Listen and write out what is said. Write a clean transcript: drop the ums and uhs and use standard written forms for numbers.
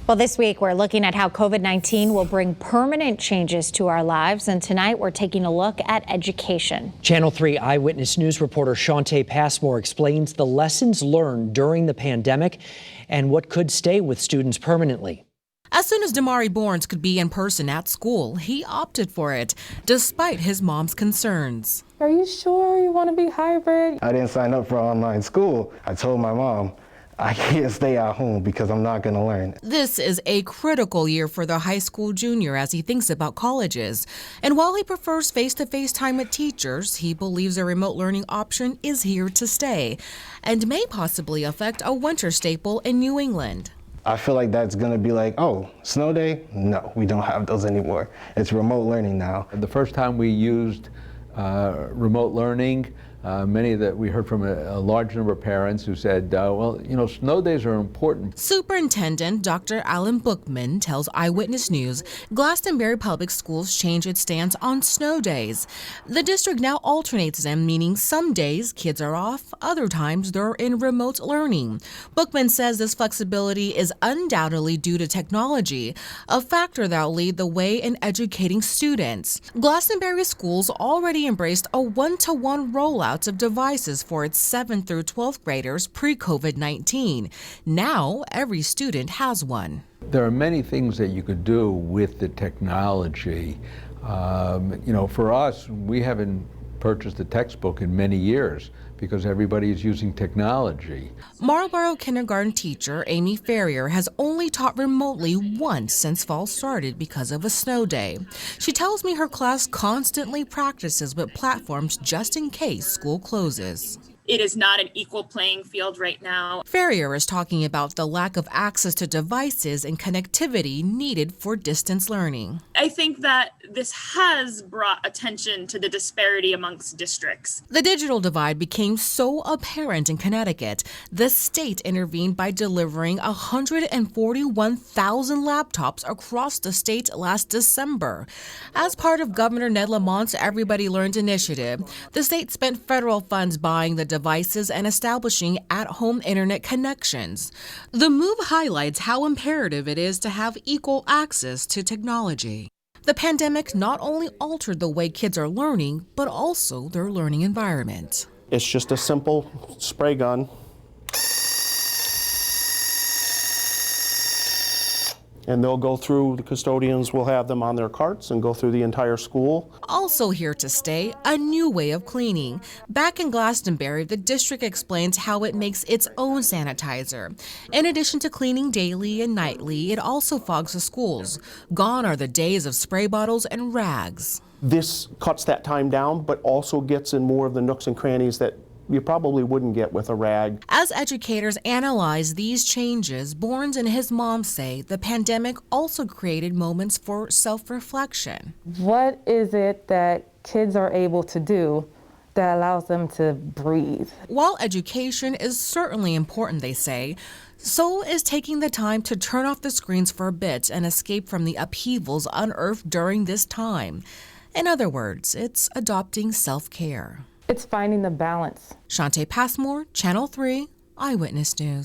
Well, this week we're looking at how COVID-19 will bring permanent changes to our lives, and tonight we're taking a look at education. Channel 3 Eyewitness News reporter Shante Passmore explains the lessons learned during the pandemic and what could stay with students permanently. As soon as Damari Borns could be in person at school, he opted for it, despite his mom's concerns. Are you sure you want to be hybrid? I didn't sign up for online school. I told my mom, I can't stay at home because I'm not going to learn. This is a critical year for the high school junior as he thinks about colleges. And while he prefers face-to-face time with teachers, he believes a remote learning option is here to stay and may possibly affect a winter staple in New England. I feel like that's going to be like, oh, snow day? No, we don't have those anymore. It's remote learning now. The first time we used remote learning, many that we heard from a large number of parents who said, well, you know, snow days are important. Superintendent Dr. Alan Bookman tells Eyewitness News Glastonbury Public Schools changed its stance on snow days. The district now alternates them, meaning some days kids are off, other times they're in remote learning. Bookman says this flexibility is undoubtedly due to technology, a factor that will lead the way in educating students. Glastonbury schools already embraced a one-to-one rollout of devices for its 7th through 12th graders pre-COVID-19. Now, every student has one. There are many things that you could do with the technology. You know, for us, we haven't purchased a textbook in many years because everybody is using technology. Marlboro kindergarten teacher Amy Ferrier has only taught remotely once since fall started because of a snow day. She tells me her class constantly practices with platforms just in case school closes. It is not an equal playing field right now. Ferrier is talking about the lack of access to devices and connectivity needed for distance learning. I think that this has brought attention to the disparity amongst districts. The digital divide became so apparent in Connecticut, the state intervened by delivering 141,000 laptops across the state last December. As part of Governor Ned Lamont's Everybody Learns initiative, the state spent federal funds buying the devices and establishing at-home internet connections. The move highlights how imperative it is to have equal access to technology. The pandemic not only altered the way kids are learning, but also their learning environment. It's just a simple spray gun. And they'll go through, the custodians will have them on their carts and go through the entire school. Also here to stay, a new way of cleaning. Back in Glastonbury, the district explains how it makes its own sanitizer. In addition to cleaning daily and nightly, it also fogs the schools. Gone are the days of spray bottles and rags. This cuts that time down, but also gets in more of the nooks and crannies that you probably wouldn't get with a rag. As educators analyze these changes, Borns and his mom say the pandemic also created moments for self-reflection. What is it that kids are able to do that allows them to breathe? While education is certainly important, they say, so is taking the time to turn off the screens for a bit and escape from the upheavals unearthed during this time. In other words, it's adopting self-care. It's finding the balance. Shante Passmore, Channel 3, Eyewitness News.